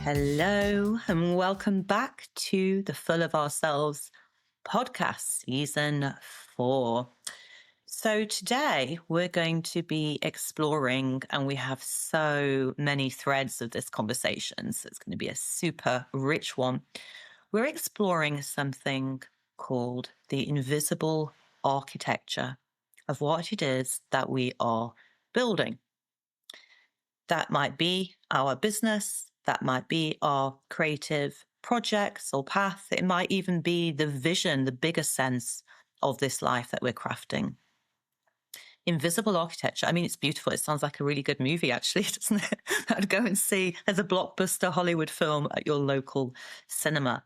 Hello and welcome back to the Full of Ourselves podcast, season 4. So today we're going to be exploring, and we have so many threads of this conversation, so it's going to be a super rich one. We're exploring something called the invisible architecture of what it is that we are building. That might be our business, that might be our creative projects or path. It might even be the vision, the bigger sense of this life that we're crafting. Invisible architecture. I mean, it's beautiful. It sounds like a really good movie, actually, doesn't it? I'd go and see as a blockbuster Hollywood film at your local cinema.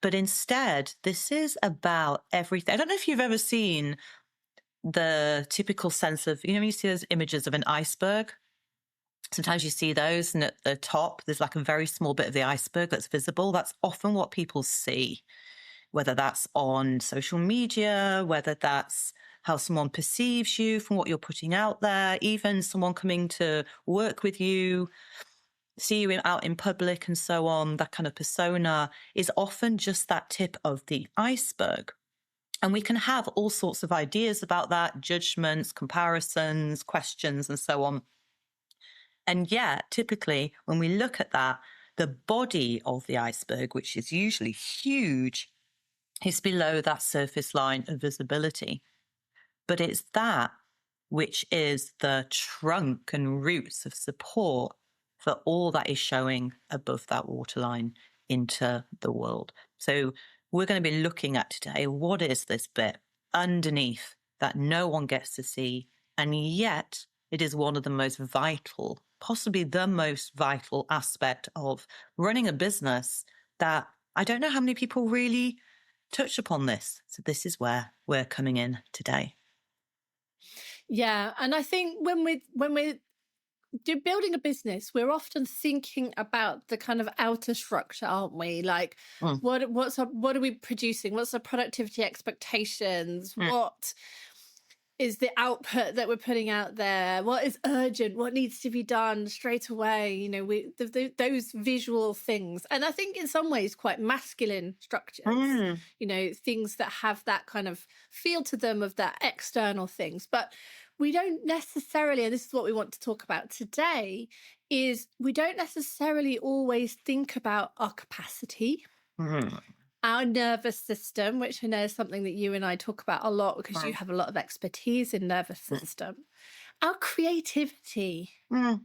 But instead, this is about everything. I don't know if you've ever seen the typical sense of, you see those images of an iceberg. Sometimes you see those, and at the top, there's like a very small bit of the iceberg that's visible. That's often what people see, whether that's on social media, whether that's how someone perceives you from what you're putting out there, even someone coming to work with you, see you out in public and so on. That kind of persona is often just that tip of the iceberg. And we can have all sorts of ideas about that, judgments, comparisons, questions, and so on. And yet, typically, when we look at that, the body of the iceberg, which is usually huge, is below that surface line of visibility. But it's that which is the trunk and roots of support for all that is showing above that waterline into the world. So we're going to be looking at today, what is this bit underneath that no one gets to see, and yet it is one of the most vital, possibly the most vital aspect of running a business that I don't know how many people really touch upon this. So this is where we're coming in today. Yeah, and I think when we're building a business, we're often thinking about the kind of outer structure, aren't we? Like, what are we producing? What's the productivity expectations? What is the output that we're putting out there? What is urgent? What needs to be done straight away? Those visual things. And I think in some ways quite masculine structures, things that have that kind of feel to them of that external things. But we don't necessarily, and this is what we want to talk about today, is we don't necessarily always think about our capacity. Our nervous system, which I know is something that you and I talk about a lot because you have a lot of expertise in nervous system. Our creativity, and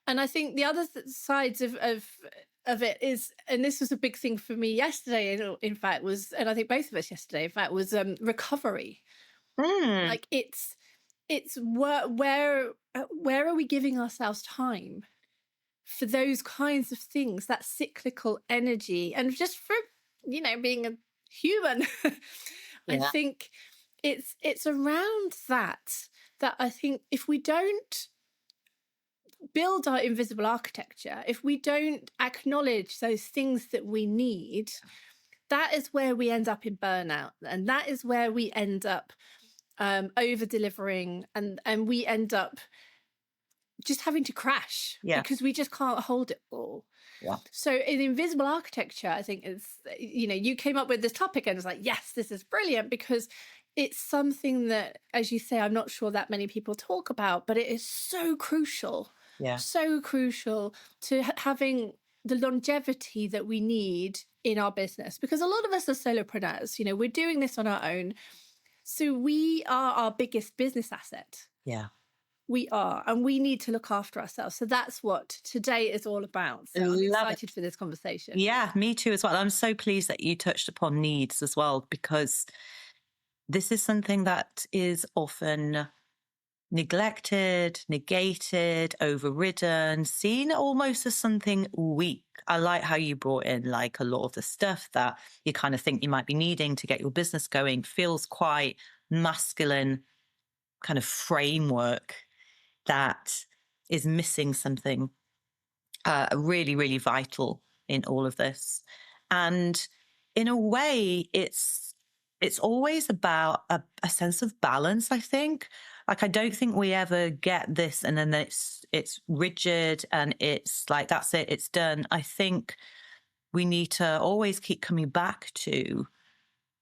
I think the other sides of it is, and this was a big thing for me yesterday, in fact, was, and I think both of us yesterday, in fact, was recovery. Like it's where are we giving ourselves time for those kinds of things, that cyclical energy, and just for being a human. I think it's around that I think if we don't build our invisible architecture, if we don't acknowledge those things that we need, that is where we end up in burnout, and that is where we end up over delivering, and we end up just having to crash because we just can't hold it all. So in invisible architecture, I think it's, you came up with this topic and it's like, yes, this is brilliant, because it's something that, as you say, I'm not sure that many people talk about, but it is so crucial, so crucial to having the longevity that we need in our business, because a lot of us are solopreneurs, we're doing this on our own. So we are our biggest business asset. We are, and we need to look after ourselves. So that's what today is all about. So I'm excited for this conversation. Yeah, me too as well. I'm so pleased that you touched upon needs as well, because this is something that is often neglected, negated, overridden, seen almost as something weak. I like how you brought in like a lot of the stuff that you kind of think you might be needing to get your business going feels quite masculine kind of framework that is missing something really, really vital in all of this. And in a way, it's it's always about a sense of balance, I think. Like, I don't think we ever get this and then it's rigid and it's like, that's it, it's done. I think we need to always keep coming back to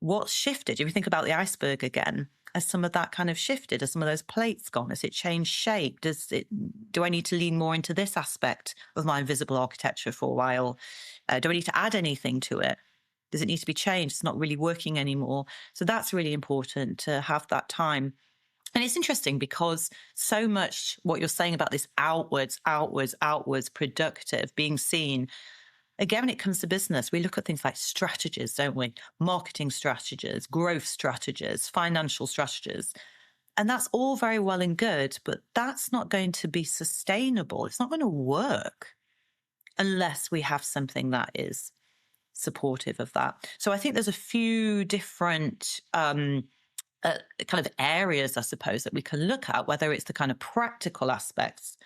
what's shifted. If you think about the iceberg again, has some of that kind of shifted? Has some of those plates gone? Has it changed shape? Do I need to lean more into this aspect of my invisible architecture for a while? Do I need to add anything to it? Does it need to be changed? It's not really working anymore. So that's really important to have that time. And it's interesting because so much what you're saying about this outwards, productive, being seen, again, when it comes to business, we look at things like strategies, don't we? Marketing strategies, growth strategies, financial strategies. And that's all very well and good, but that's not going to be sustainable. It's not going to work unless we have something that is supportive of that. So I think there's a few different kind of areas, I suppose, that we can look at, whether it's the kind of practical aspects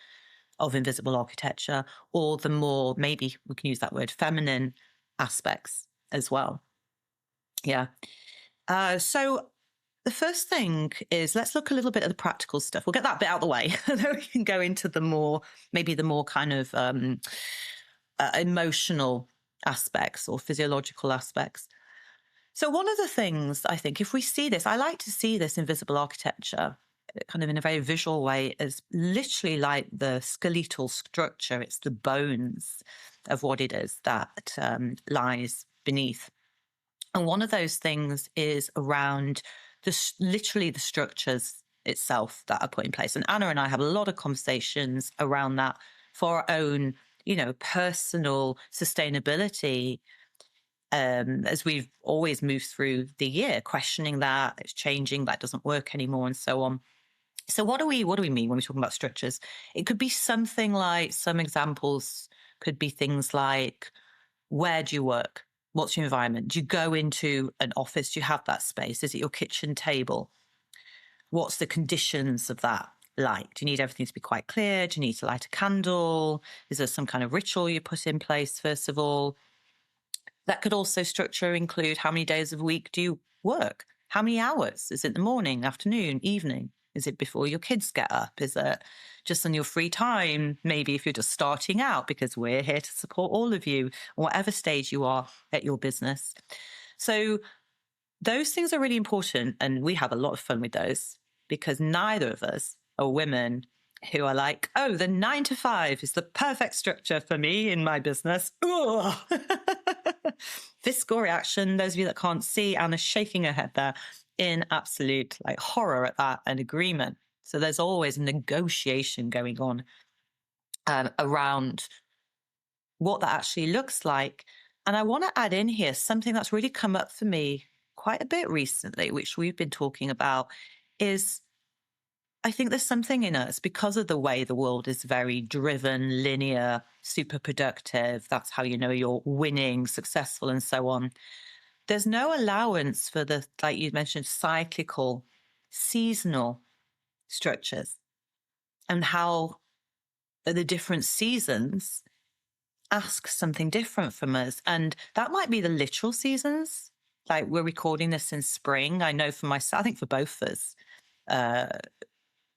of invisible architecture or the more, maybe we can use that word, feminine aspects as well. Yeah. So the first thing is, let's look a little bit at the practical stuff. We'll get that bit out of the way, and then we can go into the more, maybe the more kind of emotional aspects or physiological aspects. So one of the things, I think, if we see this, I like to see this invisible architecture kind of in a very visual way as literally like the skeletal structure. It's the bones of what it is that lies beneath. And one of those things is around literally the structures itself that are put in place. And Anna and I have a lot of conversations around that for our own, personal sustainability, as we've always moved through the year, questioning that it's changing, that doesn't work anymore, and so on. So what do we mean when we're talking about structures? It could be something like, some examples could be things like, where do you work? What's your environment? Do you go into an office? Do you have that space? Is it your kitchen table? What's the conditions of that like? Do you need everything to be quite clear? Do you need to light a candle? Is there some kind of ritual you put in place, first of all? That could also structure include, how many days of the week do you work? How many hours? Is it the morning, afternoon, evening? Is it before your kids get up? Is it just on your free time? Maybe if you're just starting out, because we're here to support all of you, whatever stage you are at your business. So those things are really important. And we have a lot of fun with those, because neither of us are women who are like, oh, the 9 to 5 is the perfect structure for me in my business. Visceral reaction. Those of you that can't see, Anna's shaking her head there in absolute like horror at that and agreement. So there's always a negotiation going on around what that actually looks like. And I want to add in here something that's really come up for me quite a bit recently, which we've been talking about, is I think there's something in us, because of the way the world is very driven, linear, super productive. That's how you know you're winning, successful, and so on. There's no allowance for the, like you mentioned, cyclical, seasonal structures, and how the different seasons ask something different from us. And that might be the literal seasons. Like, we're recording this in spring. I know for myself, I think for both of us,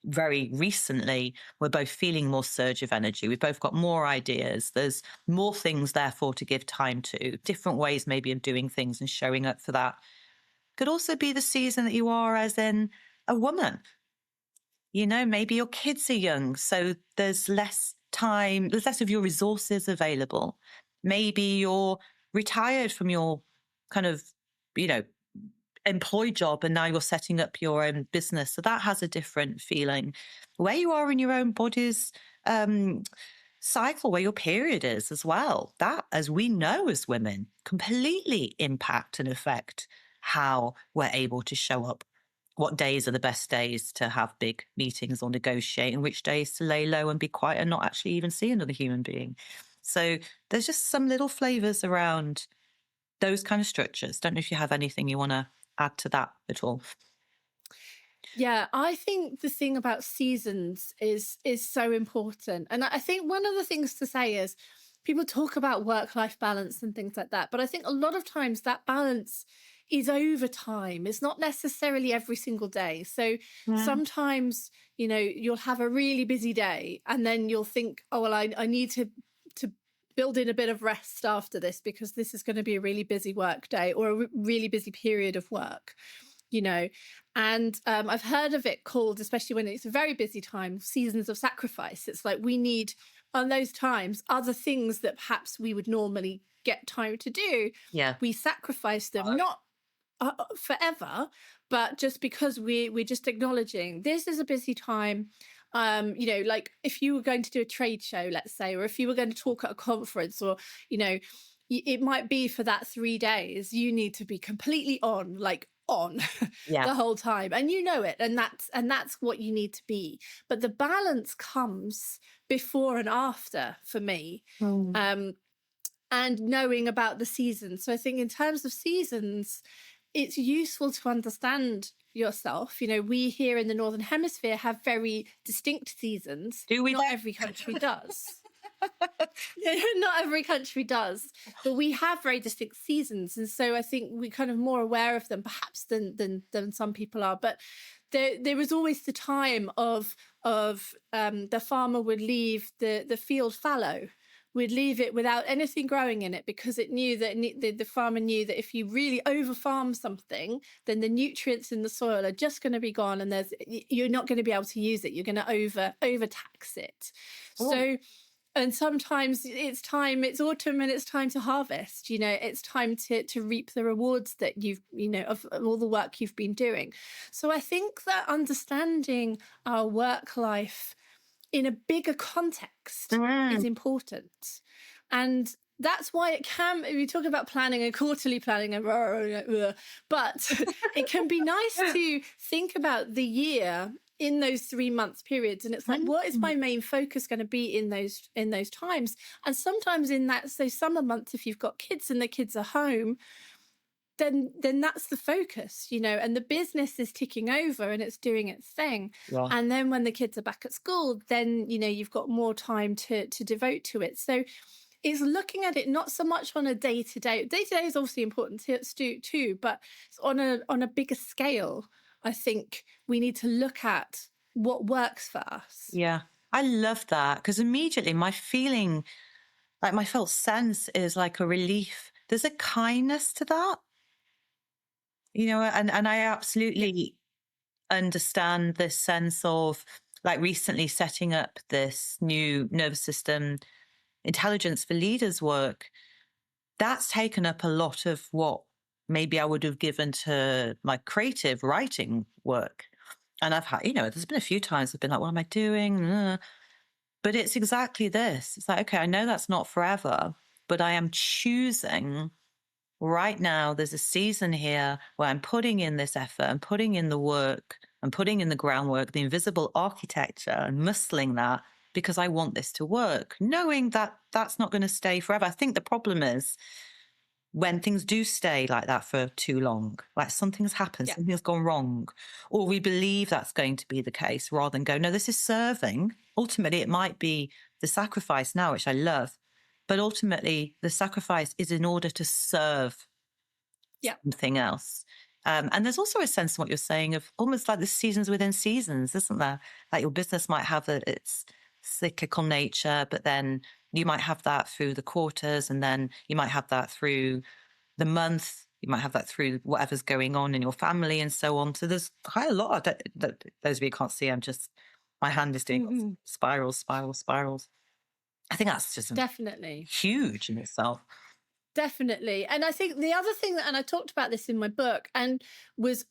very recently, we're both feeling more surge of energy. We've both got more ideas. There's more things, therefore, to give time to, different ways maybe of doing things and showing up for that. Could also be the season that you are as in a woman. Maybe your kids are young, so there's less time, there's less of your resources available. Maybe you're retired from your kind of, employed job, and now you're setting up your own business. So that has a different feeling. Where you are in your own body's cycle, where your period is as well. That, as we know as women, completely impact and affect how we're able to show up. What days are the best days to have big meetings or negotiate, and which days to lay low and be quiet and not actually even see another human being. So there's just some little flavors around those kind of structures. Don't know if you have anything you want to add to that at all. Yeah, I think the thing about seasons is so important. And I think one of the things to say is, people talk about work-life balance and things like that, but I think a lot of times that balance is over time. It's not necessarily every single day. So sometimes, you know, you'll have a really busy day and then you'll think, oh, well, I need to build in a bit of rest after this because this is going to be a really busy work day or a really busy period of work, you know. And I've heard of it called, especially when it's a very busy time, seasons of sacrifice. It's like we need on those times other things that perhaps we would normally get time to do. Yeah. We sacrifice them, not forever, but just because we're just acknowledging this is a busy time. You know, like if you were going to do a trade show, let's say, or if you were going to talk at a conference, or, you know, it might be for that 3 days, you need to be completely on, like on the whole time. And you know it. And that's what you need to be. But the balance comes before and after for me. And knowing about the seasons. So I think in terms of seasons, it's useful to understand yourself. You know, we here in the Northern Hemisphere have very distinct seasons. Do we? Not every country does. Not every country does, but we have very distinct seasons, and so I think we're kind of more aware of them perhaps than some people are. But there was always the time of the farmer would leave the field fallow, would leave it without anything growing in it, because it knew that the farmer knew that if you really over farm something, then the nutrients in the soil are just going to be gone, and you're not going to be able to use it. You're going to overtax it. So, and sometimes it's autumn and it's time to harvest. You know, it's time to reap the rewards that you've, you know, of all the work you've been doing. So I think that understanding our work life in a bigger context is important. And that's why it can, if you talk about planning and quarterly planning, but it can be nice to think about the year in those 3 month periods. And it's like, what is my main focus going to be in those times? And sometimes in that, say, summer months, if you've got kids and the kids are home, then that's the focus, you know, and the business is ticking over and it's doing its thing. And then when the kids are back at school, then, you know, you've got more time to devote to it. So it's looking at it not so much on a day-to-day. Day-to-day is obviously important too, but on a bigger scale, I think we need to look at what works for us. Yeah, I love that, because immediately my feeling, like my felt sense is like a relief. There's a kindness to that. You know, and I absolutely understand this sense of, like, recently setting up this new nervous system intelligence for leaders work. That's taken up a lot of what maybe I would have given to my creative writing work. And I've had, you know, there's been a few times I've been like, what am I doing? But it's exactly this. It's like, okay, I know that's not forever, but I am choosing right now. There's a season here where I'm putting in this effort, I'm putting in the work, I'm putting in the groundwork, the invisible architecture, and muscling that because I want this to work, knowing that that's not going to stay forever. I think the problem is when things do stay like that for too long, like something's happened, something's gone wrong, or we believe that's going to be the case rather than go, no, this is serving. Ultimately, it might be the sacrifice now, which I love, but ultimately the sacrifice is in order to serve something else. And there's also a sense in what you're saying of almost like the seasons within seasons, isn't there? Like your business might have its cyclical nature, but then you might have that through the quarters, and then you might have that through the month. You might have that through whatever's going on in your family and so on. So there's quite a lot. Those of you who can't see, my hand is doing spirals. I think that's just definitely huge in itself. Definitely. And I think the other thing and I talked about this in my book is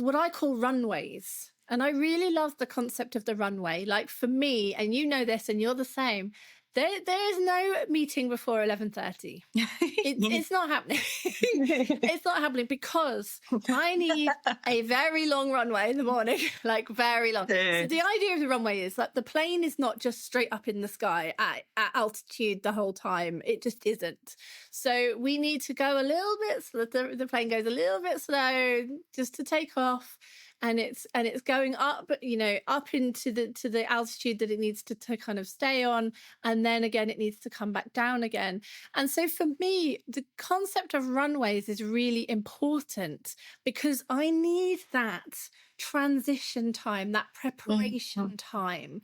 what I call runways. And I really love the concept of the runway. Like for me, and you know this and you're the same, there is no meeting before 11:30. It's not happening. It's not happening because I need a very long runway in the morning, like very long. So the idea of the runway is that the plane is not just straight up in the sky at altitude the whole time. It just isn't. So we need to go a little bit so that the plane goes a little bit slow just to take off. and it's going up, up into the altitude that it needs to kind of stay on, and then again it needs to come back down again. And so for me, the concept of runways is really important because I need that transition time, that preparation time.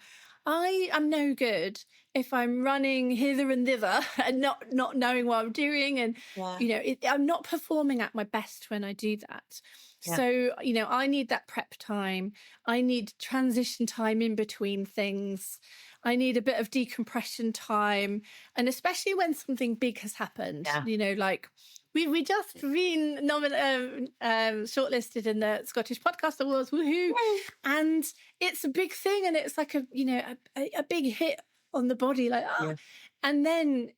I am no good if I'm running hither and thither and not knowing what I'm doing, and I'm not performing at my best when I do that. Yeah. So I need that prep time. I need transition time in between things. I need a bit of decompression time, and especially when something big has happened. Like we just been shortlisted in the Scottish Podcast Awards, woohoo! And it's a big thing, and it's like a big hit on the body, like and then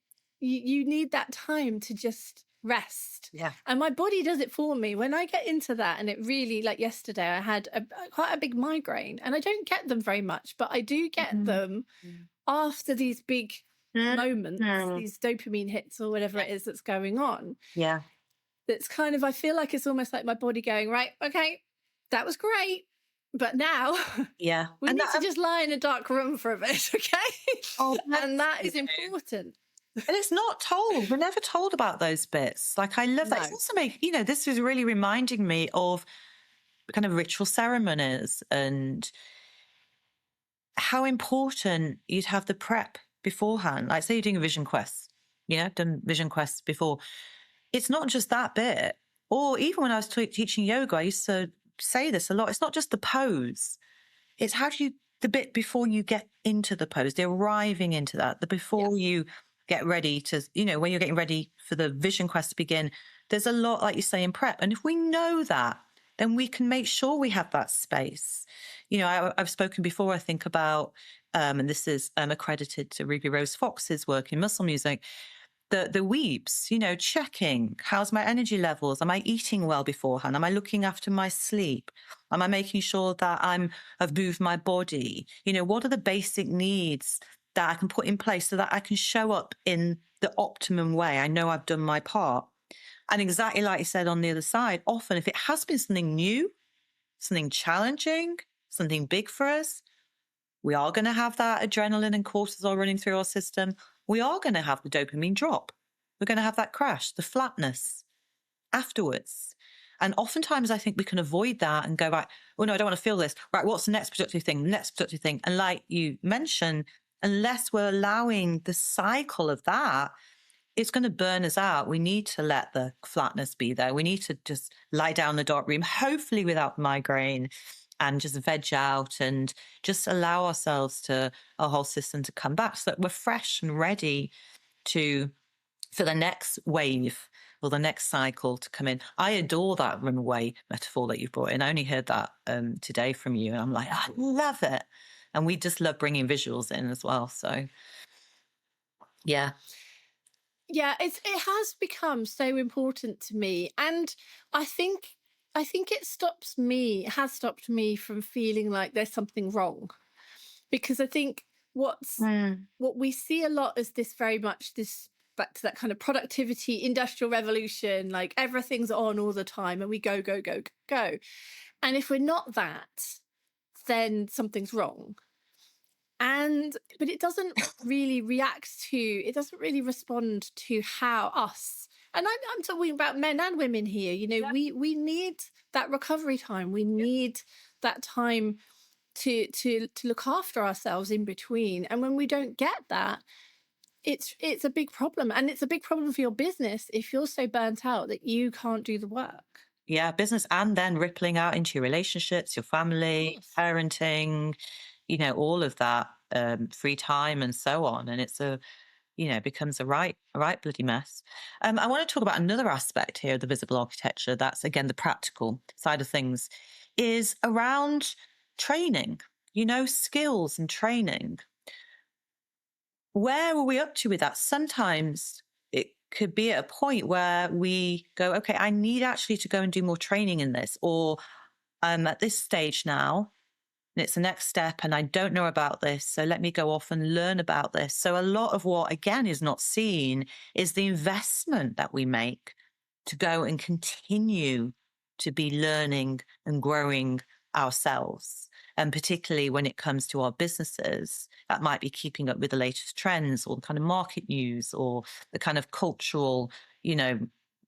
you need that time to just rest. And my body does it for me when I get into that. And it really, like yesterday, I had quite a big migraine, and I don't get them very much, but I do get them after these big moments, these dopamine hits or whatever it is that's going on. That's kind of, I feel like it's almost like my body going, right, okay, that was great, but now we need to just lie in a dark room for a bit, okay? And that is important. And it's not told. We're never told about those bits. Like, I love that. It's also this is really reminding me of kind of ritual ceremonies and how important you'd have the prep beforehand. Like, say you're doing a vision quest, done vision quests before. It's not just that bit. Or even when I was teaching yoga, I used to say this a lot. It's not just the pose. It's how do you, the bit before you get into the pose, the arriving into that, the before you get ready to, when you're getting ready for the vision quest to begin, there's a lot, like you say, in prep. And if we know that, then we can make sure we have that space. I've spoken before, I think, about, and this is accredited to Ruby Rose Fox's work in muscle music, the weeps, checking, how's my energy levels? Am I eating well beforehand? Am I looking after my sleep? Am I making sure that I've moved my body? What are the basic needs that I can put in place so that I can show up in the optimum way? I know I've done my part. And exactly like you said on the other side, often if it has been something new, something challenging, something big for us, we are going to have that adrenaline and cortisol running through our system. We are going to have the dopamine drop. We're going to have that crash, the flatness afterwards. And oftentimes I think we can avoid that and go, right, oh no, I don't want to feel this. Right, what's the next productive thing? Next productive thing. And like you mentioned, unless we're allowing the cycle of that, it's going to burn us out. We need to let the flatness be there. We need to just lie down in the dark room, hopefully without migraine, and just veg out and just allow ourselves to, our whole system to come back so that we're fresh and ready for the next wave or the next cycle to come in. I adore that runaway metaphor that you brought in. I only heard that today from you, and I'm like, I love it. And we just love bringing visuals in as well. So, yeah. Yeah, it has become so important to me, and I think it has stopped me from feeling like there's something wrong, because I think what we see a lot is this very much this back to that kind of productivity industrial revolution, like everything's on all the time and we go go go go, and if we're not that, then something's wrong. But it doesn't really it doesn't really respond to how us, and I'm talking about men and women here, we need that recovery time. We need that time to look after ourselves in between. And when we don't get that, it's a big problem. And it's a big problem for your business if you're so burnt out that you can't do the work. Yeah, business, and then rippling out into your relationships, your family, parenting, all of that, free time and so on. And it's becomes a right bloody mess. I want to talk about another aspect here of the visible architecture. That's, again, the practical side of things, is around training, skills and training. Where are we up to with that? Sometimes it could be at a point where we go, okay, I need actually to go and do more training in this, or I'm at this stage now and it's the next step and I don't know about this, so let me go off and learn about this. So a lot of what, again, is not seen is the investment that we make to go and continue to be learning and growing ourselves. And particularly when it comes to our businesses, that might be keeping up with the latest trends or the kind of market news or the kind of cultural, you know,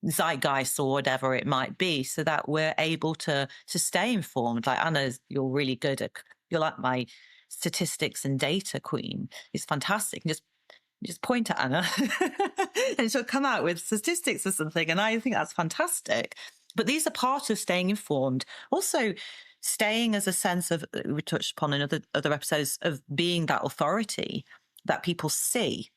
zeitgeist or whatever it might be, so that we're able to stay informed. Like Anna's, you're like my statistics and data queen. It's fantastic. Just point at Anna and she'll come out with statistics or something. And I think that's fantastic. But these are part of staying informed. Also, staying as a sense of, we touched upon in other episodes, of being that authority that people see.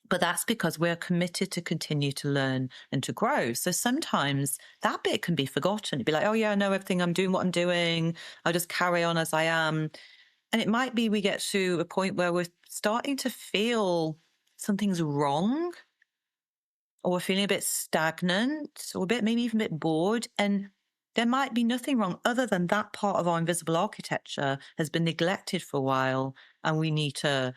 But that's because we're committed to continue to learn and to grow. So sometimes that bit can be forgotten. It'd be like, oh yeah, I know everything, I'm doing what I'm doing, I'll just carry on as I am. And it might be we get to a point where we're starting to feel something's wrong, or we're feeling a bit stagnant, or maybe even a bit bored. And there might be nothing wrong other than that part of our invisible architecture has been neglected for a while, and we need to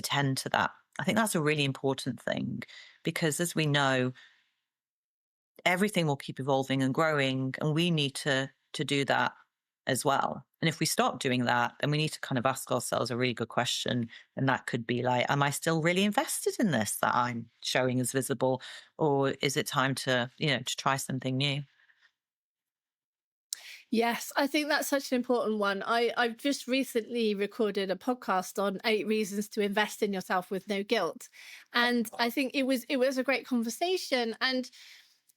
tend to that. I think that's a really important thing, because as we know, everything will keep evolving and growing, and we need to do that as well. And if we stop doing that, then we need to kind of ask ourselves a really good question. And that could be like, am I still really invested in this that I'm showing as visible? Or is it time to, to try something new? Yes, I think that's such an important one. I've just recently recorded a podcast on 8 reasons to invest in yourself with no guilt. And I think it was a great conversation. And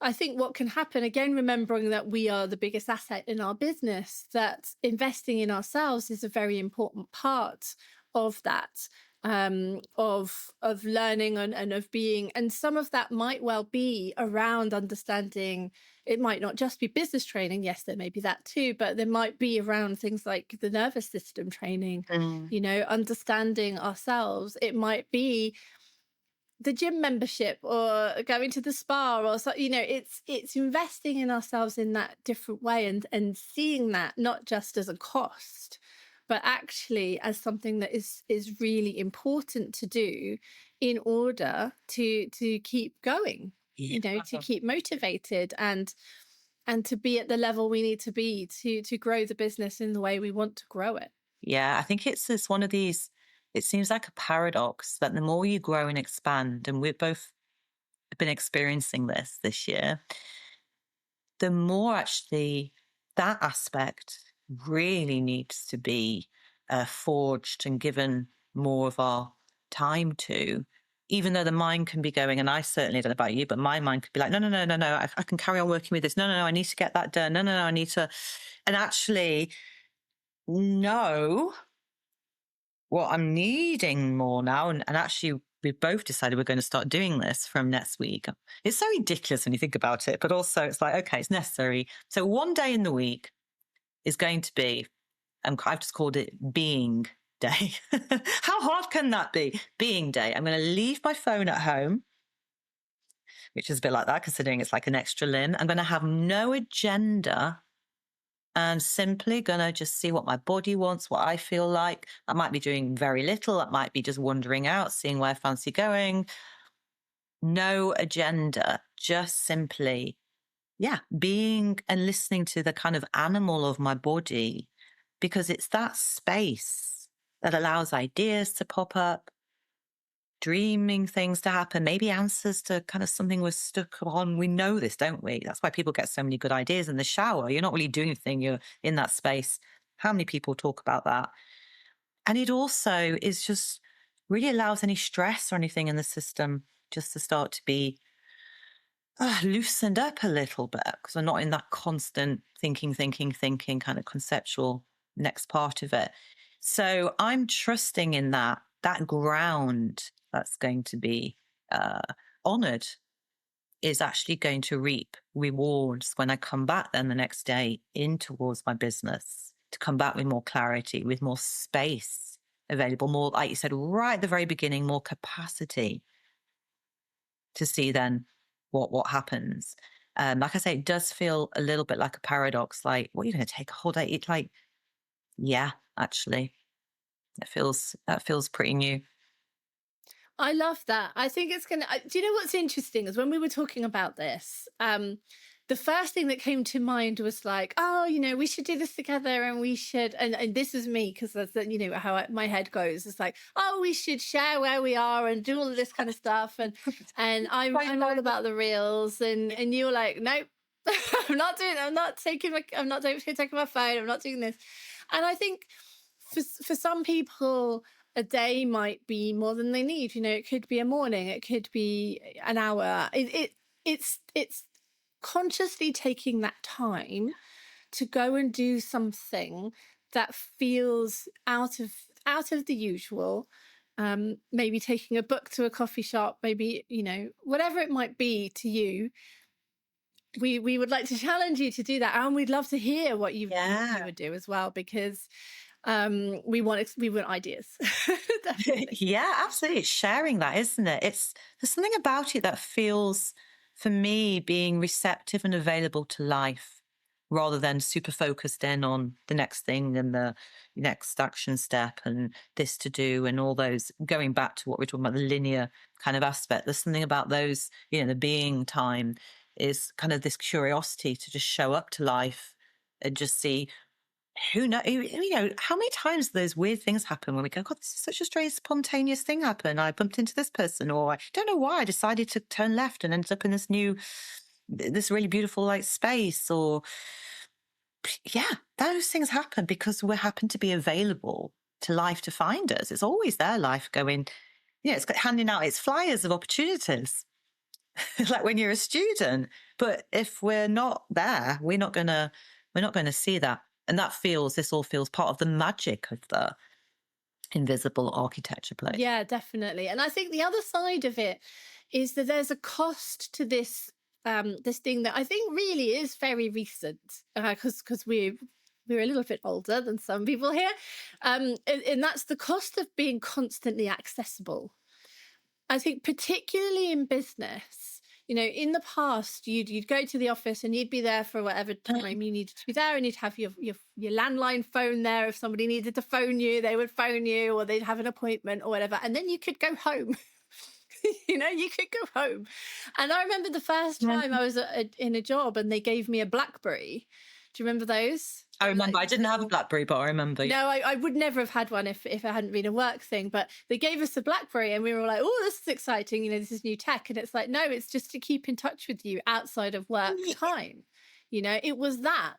I think what can happen, again, remembering that we are the biggest asset in our business, that investing in ourselves is a very important part of that, of learning and of being. And some of that might well be around understanding. It might not just be business training. Yes, there may be that too, but there might be around things like the nervous system training, Mm. understanding ourselves. It might be the gym membership or going to the spa, or so, it's investing in ourselves in that different way, and seeing that not just as a cost, but actually as something that is really important to do in order to keep going, Yeah. to keep motivated, and to be at the level we need to be to grow the business in the way we want to grow it. Yeah, I think it's this one of these, it seems like a paradox that the more you grow and expand, and we've both been experiencing this year, the more actually that aspect really needs to be forged and given more of our time to, even though the mind can be going, and I certainly don't know about you, but my mind could be like, no, no, no, no, no, I can carry on working with this. No, no, no, I need to get that done. No, no, no, I need to. And actually, no, what I'm needing more now, and actually, we've both decided we're going to start doing this from next week. It's so ridiculous when you think about it, but also it's like, okay, it's necessary. So one day in the week is going to be, I've just called it being day. How hard can that be? Being day. I'm going to leave my phone at home, which is a bit like that, considering it's like an extra limb. I'm going to have no agenda and simply gonna just see what my body wants, what I feel like. I might be doing very little. That might be just wandering out, seeing where I fancy going. No agenda, just simply, yeah, being and listening to the kind of animal of my body, because it's that space that allows ideas to pop up, dreaming things to happen, maybe answers to kind of something we're stuck on. We know this, don't we? That's why people get so many good ideas in the shower. You're not really doing anything, you're in that space. How many people talk about that? And it also is just really allows any stress or anything in the system just to start to be loosened up a little bit, because we're not in that constant thinking kind of conceptual next part of it. So I'm trusting in that ground that's going to be honored is actually going to reap rewards when I come back then the next day in towards my business, to come back with more clarity, with more space available, more, like you said, right at the very beginning, more capacity to see then what happens. Like I say, it does feel a little bit like a paradox. Like, what are you going to take a whole day? It's like, yeah, actually, that feels pretty new. I love that. I think it's gonna. Do you know what's interesting is when we were talking about this, the first thing that came to mind was like, oh, we should do this together, and we should, and this is me, because that's how my head goes. It's like, oh, we should share where we are and do all of this kind of stuff, and I'm all about the reels, and you were like, nope. I'm not taking my phone, I'm not doing this. And I think for some people, a day might be more than they need. It could be a morning, it could be an hour. It's consciously taking that time to go and do something that feels out of the usual. Maybe taking a book to a coffee shop, maybe, whatever it might be to you. We would like to challenge you to do that, and we'd love to hear what you would do as well, because we want ideas. Yeah, absolutely. It's sharing that, isn't it? There's something about it that feels, for me, being receptive and available to life, rather than super focused in on the next thing and the next action step and this to do and all those, going back to what we're talking about, the linear kind of aspect. There's something about those, the being time is kind of this curiosity to just show up to life and just see, who knows, how many times those weird things happen when we go, God, this is such a strange, spontaneous thing happened. I bumped into this person, or I don't know why I decided to turn left and ended up in this really beautiful like space. Or yeah, those things happen because we happen to be available to life to find us. It's always there, life going, it's handing out its flyers of opportunities. Like when you're a student. But if we're not there, we're not gonna see that. And this all feels part of the magic of the invisible architecture place. Yeah, definitely. And I think the other side of it is that there's a cost to this thing that I think really is very recent, because we're a little bit older than some people here, and that's the cost of being constantly accessible. I think particularly in business, in the past, you'd go to the office and you'd be there for whatever time you needed to be there, and you'd have your landline phone there. If somebody needed to phone you, they would phone you, or they'd have an appointment or whatever, and then you could go home. You could go home. And I remember the first time I was in a job and they gave me a BlackBerry. Do you remember those? I remember. I didn't have a BlackBerry, but I remember. No, I would never have had one if it hadn't been a work thing. But they gave us a BlackBerry and we were like, oh, this is exciting. This is new tech. And it's like, no, it's just to keep in touch with you outside of work time. It was that.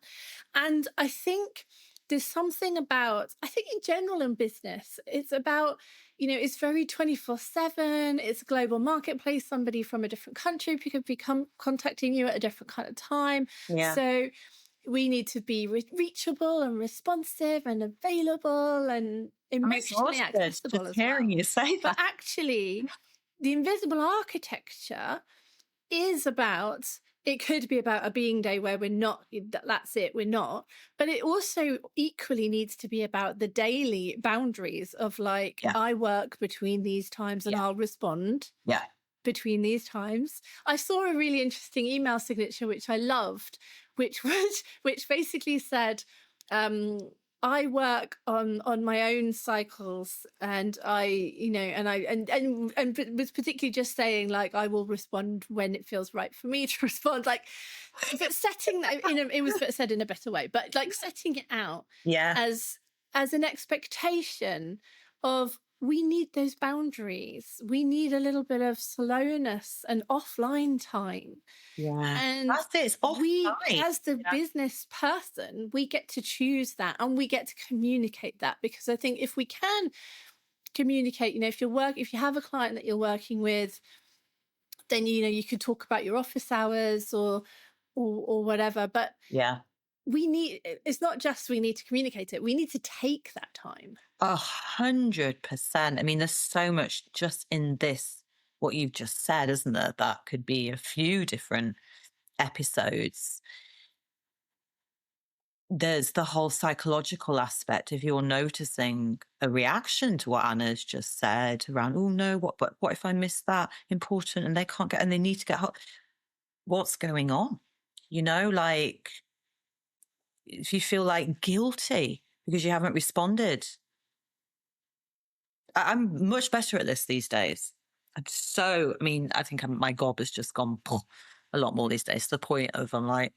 And I think there's something about, I think in general in business, it's about, it's very 24/7. It's a global marketplace. Somebody from a different country could be contacting you at a different kind of time. Yeah. So we need to be reachable and responsive and available and emotionally accessible as well. Hearing you say that. But actually, the invisible architecture is about, it could be about a being day where we're not, that's it, we're not. But it also equally needs to be about the daily boundaries of like, I work between these times and I'll respond between these times. I saw a really interesting email signature, which I loved, which basically said, I work on my own cycles, and I, and was particularly just saying like, I will respond when it feels right for me to respond. Like, but setting that it was said in a better way, but like setting it out as an expectation of, we need those boundaries. We need a little bit of slowness and offline time. Yeah. And that's it. It's offline. As the business person, we get to choose that and we get to communicate that, because I think if we can communicate, if you have a client that you're working with, then, you could talk about your office hours or whatever. But it's not just we need to communicate it. We need to take that time. 100%. I mean, there's so much just in this, what you've just said, isn't there? That could be a few different episodes. There's the whole psychological aspect. If you're noticing a reaction to what Anna's just said around, oh no, what if I miss that important and they need to get home? What's going on? Like if you feel like guilty because you haven't responded. I'm much better at this these days. I think my gob has just gone a lot more these days, to the point of I'm like,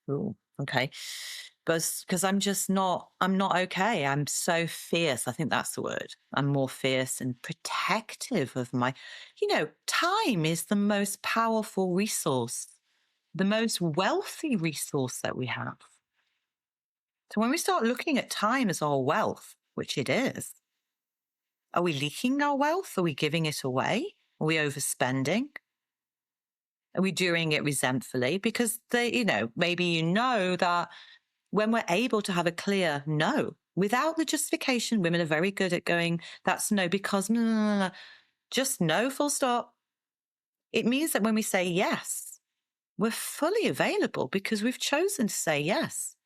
oh, okay. But because I'm not okay. I'm so fierce. I think that's the word. I'm more fierce and protective of time is the most powerful resource, the most wealthy resource that we have. So when we start looking at time as our wealth, which it is, are we leaking our wealth? Are we giving it away? Are we overspending? Are we doing it resentfully? Because maybe that when we're able to have a clear no without the justification, women are very good at going, that's no, because no, no, no, no. Just no, full stop. It means that when we say yes, we're fully available because we've chosen to say yes.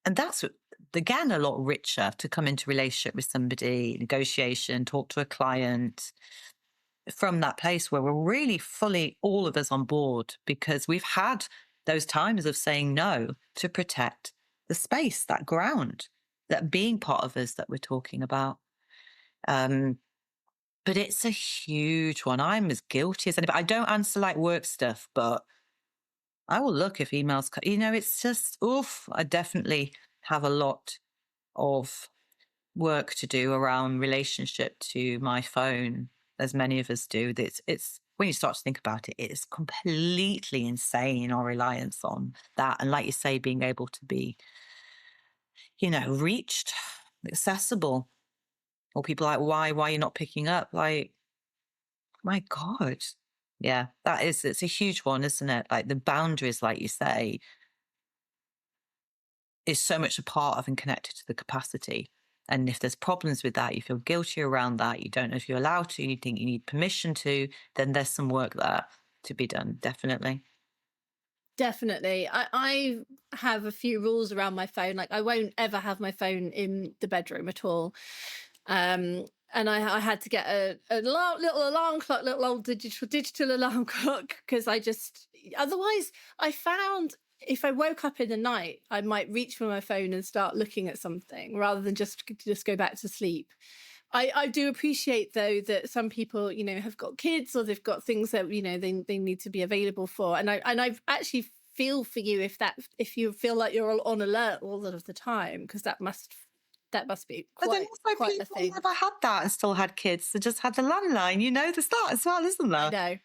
And that's, again, a lot richer to come into relationship with somebody, negotiation, talk to a client from that place where we're really fully, all of us, on board, because we've had those times of saying no to protect the space, that ground, that being part of us that we're talking about. But it's a huge one. I'm as guilty as anybody. I don't answer like work stuff, but I will look if emails, it's just, oof, I definitely have a lot of work to do around relationship to my phone, as many of us do. It's when you start to think about it, it's completely insane, our reliance on that. And like you say, being able to be, reached, accessible, or people like, why are you not picking up? Like, my God. Yeah, it's a huge one, isn't it? Like the boundaries, like you say, is so much a part of and connected to the capacity. And if there's problems with that, you feel guilty around that, you don't know if you're allowed to, you think you need permission to, then there's some work there to be done, definitely. Definitely. I have a few rules around my phone. Like I won't ever have my phone in the bedroom at all. And I had to get a little alarm clock, little old digital alarm clock, because otherwise I found if I woke up in the night, I might reach for my phone and start looking at something rather than just go back to sleep. I do appreciate though that some people, have got kids or they've got things that, they need to be available for. And I actually feel for you if you feel like you're on alert all of the time, because that must be But then also quite a people thing. never had that and still had kids. They just had the landline, there's that as well, isn't I there? know.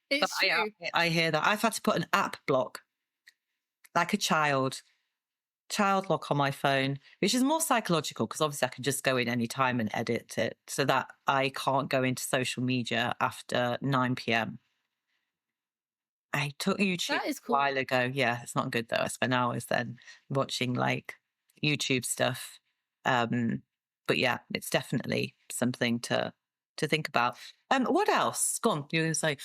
But It's true. I hear that. I've had to put an app block, like a child lock on my phone, which is more psychological because obviously I can just go in any time and edit it so that I can't go into social media after 9 p.m. I took YouTube That is a cool. while ago. Yeah, it's not good though. I spend hours then watching like YouTube stuff. But yeah, it's definitely something to think about. What else? Go on. You were going to say?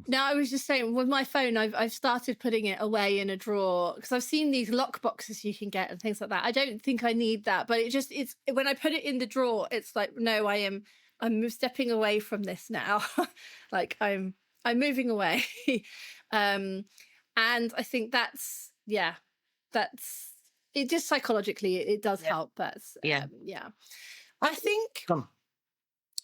No, I was just saying with my phone, I've started putting it away in a drawer because I've seen these lock boxes you can get and things like that. I don't think I need that, but it's when I put it in the drawer, it's like, no, I'm stepping away from this now. Like I'm moving away. And I think that's it. Just psychologically, it does Yeah. help. That's Yeah. yeah. I think. Come.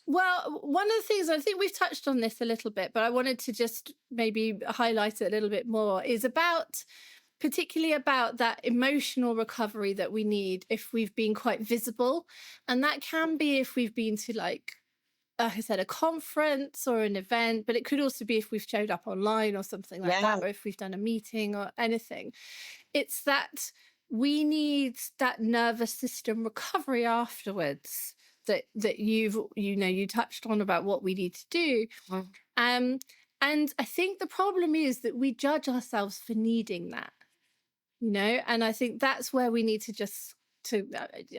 Well, one of the things, I think we've touched on this a little bit, but I wanted to just maybe highlight it a little bit more, is particularly about that emotional recovery that we need if we've been quite visible. And that can be if we've been to, like I said, a conference or an event, but it could also be if we've showed up online or something like Yeah. that, or if we've done a meeting or anything. It's that we need that nervous system recovery afterwards that you touched on about what we need to do. And I think the problem is that we judge ourselves for needing that, and I think that's where we need to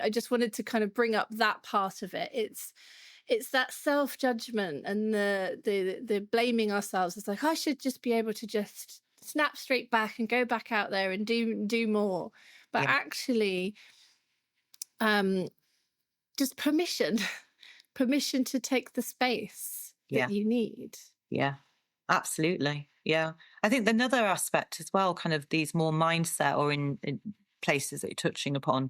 I just wanted to kind of bring up that part of it. It's that self-judgment and the blaming ourselves. It's like, I should just be able to just snap straight back and go back out there and do more. But Yeah. actually, just permission to take the space Yeah. that you need. Yeah, absolutely. Yeah. I think another aspect as well, kind of these more mindset or in places that you're touching upon,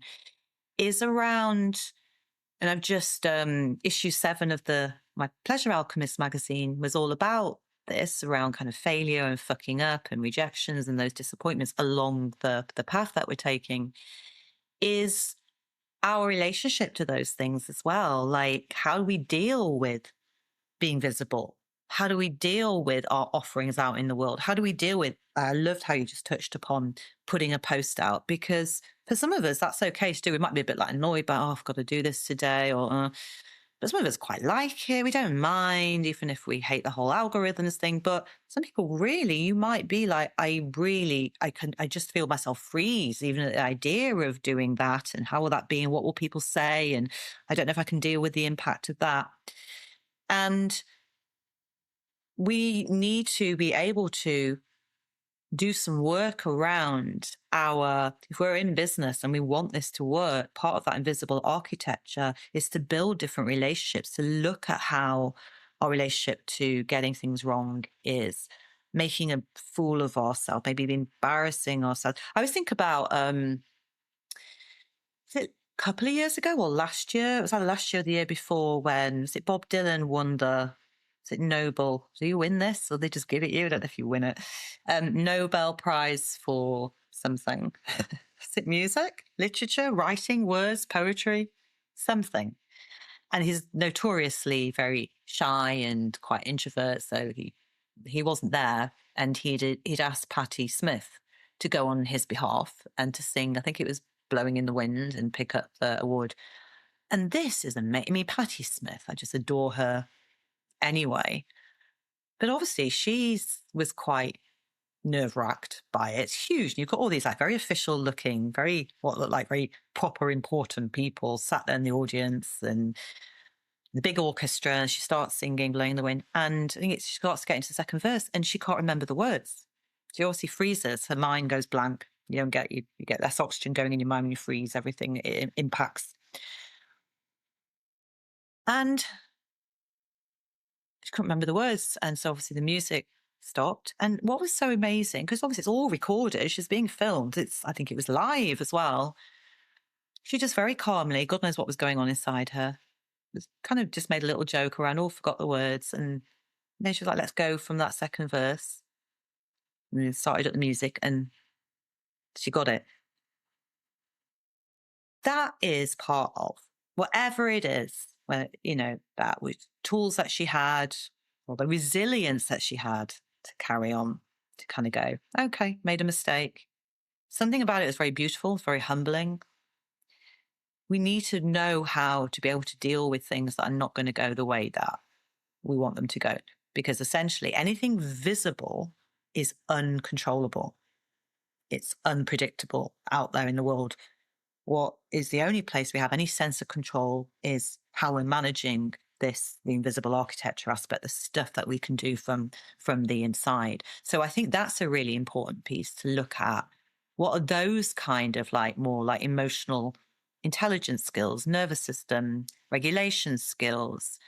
is around, and I've just issue 7 of my Pleasure Alchemist magazine was all about this around kind of failure and fucking up and rejections and those disappointments along the path that we're taking is our relationship to those things as well. Like, how do we deal with being visible? How do we deal with our offerings out in the world? How do we deal with, I loved how you just touched upon putting a post out, because for some of us, that's okay to do. We might be a bit like annoyed by, oh, I've got to do this today, or, but some of us quite like it. We don't mind, even if we hate the whole algorithms thing. But some people really, you might be like, I just feel myself freeze, even at the idea of doing that. And how will that be? And what will people say? And I don't know if I can deal with the impact of that. And we need to be able to do some work around if we're in business and we want this to work, part of that invisible architecture is to build different relationships, to look at how our relationship to getting things wrong is, making a fool of ourselves, maybe embarrassing ourselves. I always think about, is it a couple of years ago or last year? It was either last year or the year before, when was it Bob Dylan won is it Nobel? Do you win this or they just give it you? I don't know if you win it. Nobel Prize for something. Is it music, literature, writing, words, poetry, something? And he's notoriously very shy and quite introvert, so he wasn't there. And he'd asked Patti Smith to go on his behalf and to sing. I think it was "Blowing in the Wind" and pick up the award. And this is amazing. I mean, Patti Smith, I just adore her anyway. But obviously, was quite nerve-wracked by it. It's huge. And you've got all these like very official looking, what look like very proper, important people sat there in the audience, and the big orchestra. And she starts singing "Blowing in the Wind." And I think she starts to get into the second verse and she can't remember the words. She obviously freezes. Her mind goes blank. You get less oxygen going in your mind when you freeze. Everything it impacts. And she couldn't remember the words. And so obviously the music stopped. And what was so amazing, because obviously it's all recorded, she's being filmed. I think it was live as well. She just very calmly, God knows what was going on inside her, kind of just made a little joke around, oh, forgot the words. And then she was like, let's go from that second verse. And we started at the music and she got it. That is part of whatever it is, where, that with tools that she had, or the resilience that she had to carry on, to kind of go, okay, made a mistake. Something about it was very beautiful, very humbling. We need to know how to be able to deal with things that are not going to go the way that we want them to go, because essentially anything visible is uncontrollable. It's unpredictable out there in the world. What is the only place we have any sense of control is how we're managing the invisible architecture aspect, the stuff that we can do from the inside. So I think that's a really important piece to look at. What are those kind of like more like emotional intelligence skills, nervous system regulation skills?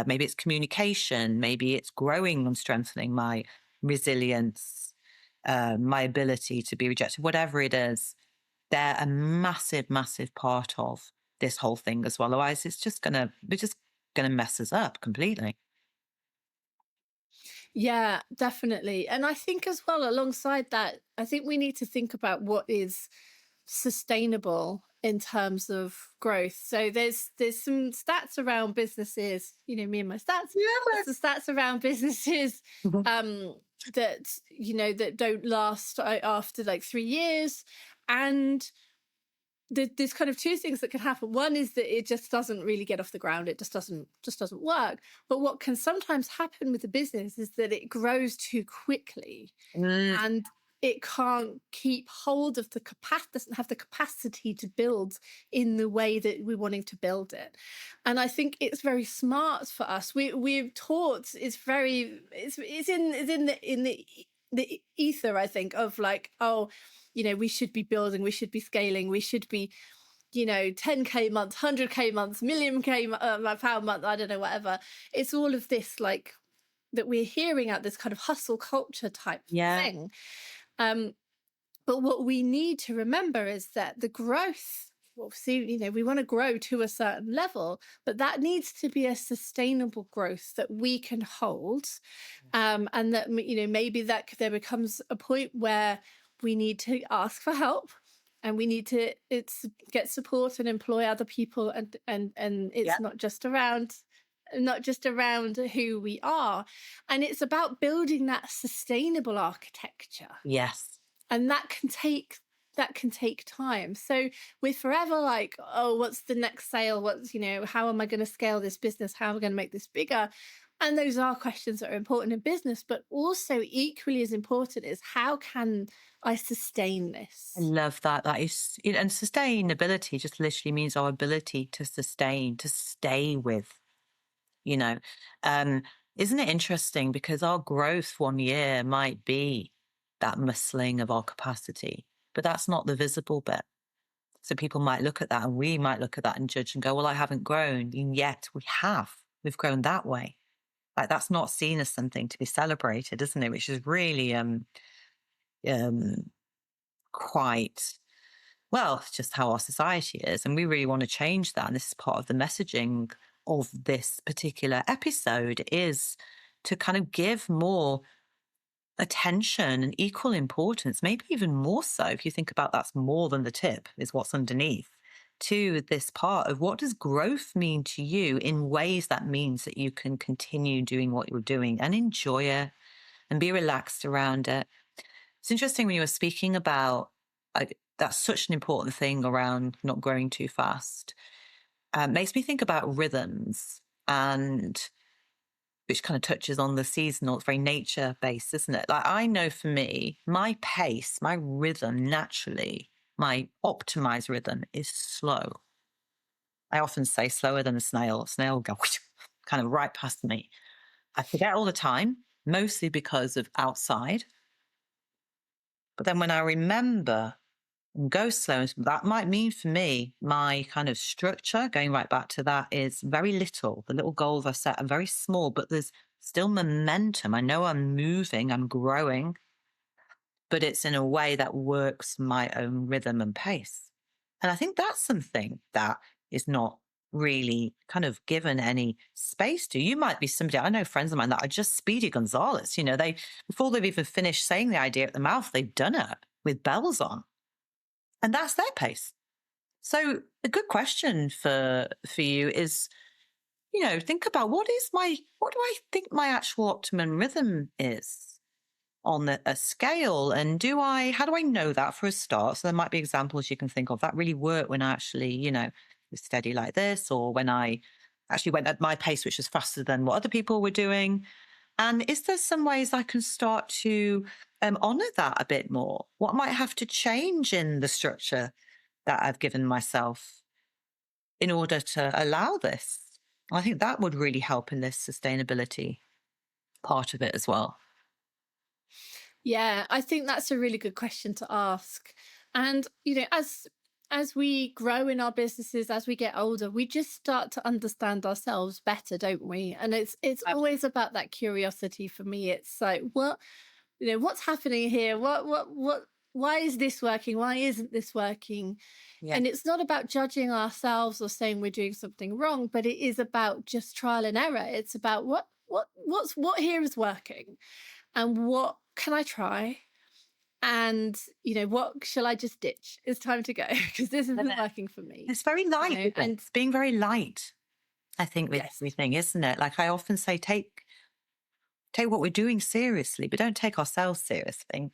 Maybe it's communication, maybe it's growing and strengthening my resilience, my ability to be rejected, whatever it is. They're a massive, massive part of this whole thing as well. Otherwise, we're just gonna mess us up completely. Yeah, definitely. And I think as well, alongside that, I think we need to think about what is sustainable in terms of growth. So there's some stats around businesses, me and my stats. Yeah. There's the stats around businesses Mhm. that that don't last after like 3 years. And there's kind of two things that can happen. One is that it just doesn't really get off the ground. It just doesn't work. But what can sometimes happen with the business is that it grows too quickly Mm, and it can't keep hold of the capacity, doesn't have the capacity to build in the way that we're wanting to build it. And I think it's very smart for us. We're taught it's in the ether, I think, of like, oh, we should be building, we should be scaling, we should be 10K months, 100K months, million K pound month, I don't know, whatever. It's all of this like that we're hearing out, this kind of hustle culture type yeah. thing. But what we need to remember is that the growth obviously, we want to grow to a certain level, but that needs to be a sustainable growth that we can hold. And that, maybe that there becomes a point where we need to ask for help, and we need to get support and employ other people, and it's Yeah. not just around who we are. And it's about building that sustainable architecture, Yes. and that can take time. So we're forever like, oh, what's the next sale? How am I going to scale this business? How am I going to make this bigger? And those are questions that are important in business, but also equally as important is, how can I sustain this? I love that. That is, and sustainability just literally means our ability to sustain, to stay with, you know. Um, isn't it interesting? Because our growth one year might be that muscling of our capacity, but that's not the visible bit. So people might look at that, and we might look at that and judge and go, well, I haven't grown. And yet we have. We've grown that way. Like, that's not seen as something to be celebrated, isn't it? Which is really um quite, well, it's just how our society is. And we really want to change that. And this is part of the messaging of this particular episode, is to kind of give more attention and equal importance, maybe even more so, if you think about that's more than the tip, is what's underneath, to this part of what does growth mean to you in ways that means that you can continue doing what you're doing and enjoy it and be relaxed around it. It's interesting when you were speaking about, like, that's such an important thing around not growing too fast. Makes me think about rhythms, and which kind of touches on the seasonal. It's very nature based, isn't it? Like, I know for me, my pace, my rhythm naturally, my optimized rhythm is slow. I often say slower than a snail. A snail will go kind of right past me. I forget all the time, mostly because of outside. But then when I remember and go slow, that might mean for me, my kind of structure, going right back to that, is very little. The little goals I set are very small, but there's still momentum. I know I'm moving, I'm growing, but it's in a way that works my own rhythm and pace. And I think that's something that is not really kind of given any space to. You might be somebody, I know friends of mine that are just Speedy Gonzales. They, before they've even finished saying the idea at the mouth, they've done it with bells on. And that's their pace. So a good question for you is, think about, what do I think my actual optimum rhythm is on a scale? And how do I know that for a start? So there might be examples you can think of that really work when I actually, was steady like this, or when I actually went at my pace, which was faster than what other people were doing. And is there some ways I can start to honor that a bit more? What might have to change in the structure that I've given myself in order to allow this? I think that would really help in this sustainability part of it as well. Yeah, I think that's a really good question to ask. And as we grow in our businesses, as we get older, we just start to understand ourselves better, don't we? And it's always about that curiosity for me. It's like, what's happening here? What why is this working? Why isn't this working? Yeah. And it's not about judging ourselves or saying we're doing something wrong, but it is about just trial and error. It's about what here is working, and what can I try? And what shall I just ditch? It's time to go because this isn't working for me. It's very light, And it's being very light, I think, with yes, everything, isn't it? Like, I often say, take what we're doing seriously, but don't take ourselves seriously.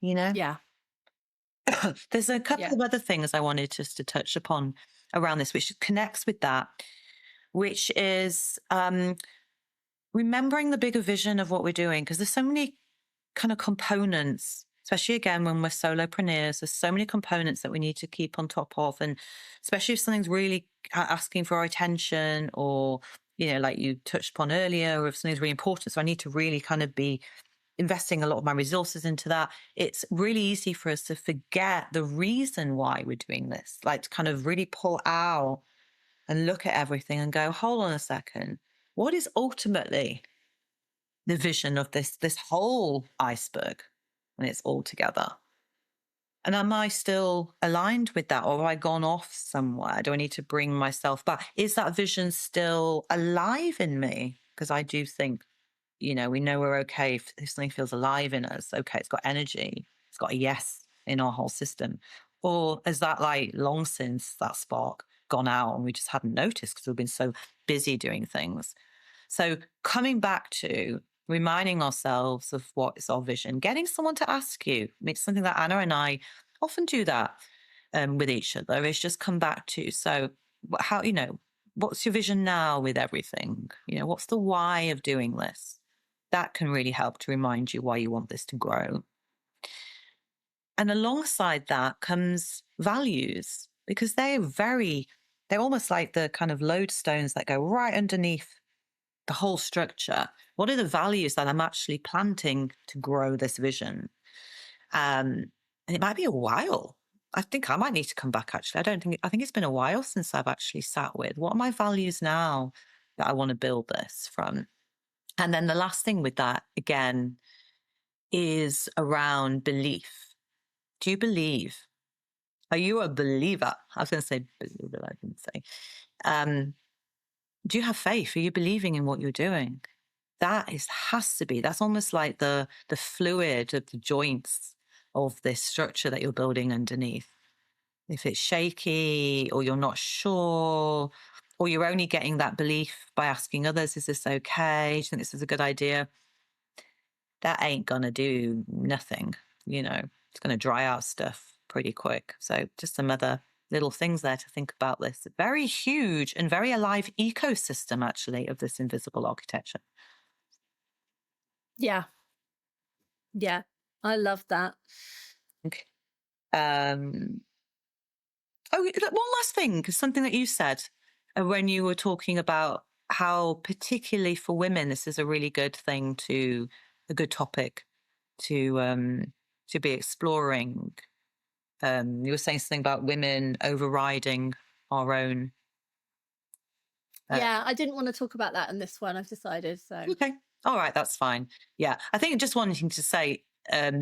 yeah, There's a couple yeah, of other things I wanted just to touch upon around this, which connects with that, which is remembering the bigger vision of what we're doing, because there's so many kind of components, especially again when we're solopreneurs. There's so many components that we need to keep on top of, and especially if something's really asking for our attention, or like you touched upon earlier, or if something's really important, so I need to really kind of be investing a lot of my resources into that. It's really easy for us to forget the reason why we're doing this, like to kind of really pull out and look at everything and go, hold on a second, what is ultimately the vision of this whole iceberg when it's all together? And am I still aligned with that, or have I gone off somewhere? Do I need to bring myself back? Is that vision still alive in me? Because I do think, we know we're okay if something feels alive in us. Okay, it's got energy, it's got a yes in our whole system. Or is that like long since that spark gone out and we just hadn't noticed because we've been so busy doing things? So coming back to reminding ourselves of what is our vision, getting someone to ask you, it's something that Anna and I often do that with each other, is just come back to, so how, what's your vision now with everything? What's the why of doing this? That can really help to remind you why you want this to grow. And alongside that comes values, because they're almost like the kind of lodestones that go right underneath the whole structure. What are the values that I'm actually planting to grow this vision? And it might be a while. I think I might need to come back actually. I think it's been a while since I've actually sat with what are my values now that I want to build this from. And then the last thing with that, again, is around belief. Do you believe? Are you a believer? I was going to say believer, I didn't say. Do you have faith? Are you believing in what you're doing? Has to be. That's almost like the fluid of the joints of this structure that you're building underneath. If it's shaky or you're not sure, or you're only getting that belief by asking others, is this okay? Do you think this is a good idea? That ain't going to do nothing. It's going to dry out stuff pretty quick. So just some other little things there to think about this very huge and very alive ecosystem, actually, of this invisible architecture. Yeah. Yeah. I love that. Okay. One last thing, because something that you said when you were talking about how, particularly for women, this is a really good thing a good topic to be exploring. You were saying something about women overriding our own. Yeah, I didn't want to talk about that in this one. I've decided. So Okay, all right, that's fine. Yeah, I think just wanting to say,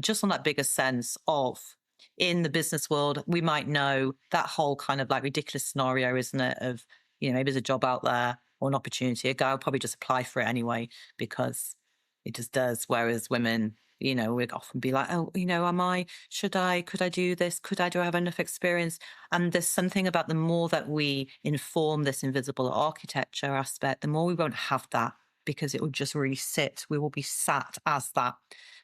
just on that bigger sense of, in the business world, we might know that whole kind of like ridiculous scenario, isn't it? Of, maybe there's a job out there or an opportunity. A guy will probably just apply for it anyway because it just does. Whereas women, we'd often be like, oh, could I do this? Do I have enough experience? And there's something about the more that we inform this invisible architecture aspect, the more we won't have that, because it will just really sit. We will be sat as that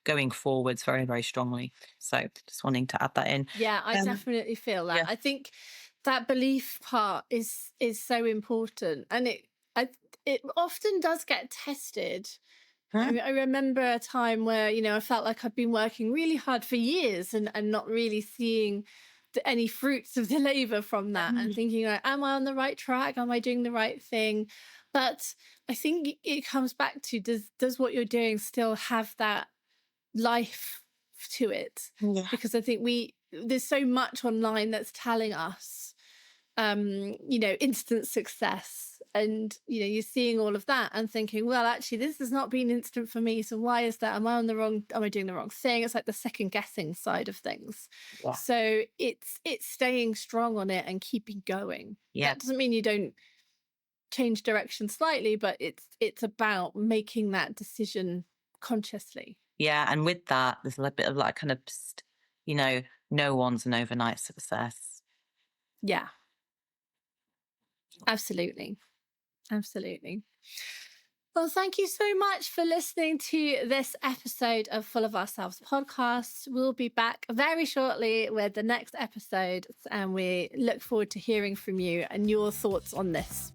going forwards very, very strongly. So just wanting to add that in. yeah, I definitely feel that. Yeah. I think that belief part is so important, and it often does get tested. I remember a time where I felt like I'd been working really hard for years and not really seeing any fruits of the labor from that, and thinking, like, am I on the right track? Am I doing the right thing? But I think it comes back to, does what you're doing still have that life to it? Yeah. Because I think there's so much online that's telling us instant success, and you're seeing all of that and thinking, well, actually this has not been instant for me, so why is that? Am I doing the wrong thing? It's like the second guessing side of things. Yeah. So it's staying strong on it and keeping going. Yeah. That doesn't mean you don't change direction slightly, but it's about making that decision consciously. Yeah. And with that, there's a little bit of like kind of, no one's an overnight success. Yeah. Absolutely. Absolutely. Well, thank you so much for listening to this episode of Full of Ourselves podcast. We'll be back very shortly with the next episode, and we look forward to hearing from you and your thoughts on this.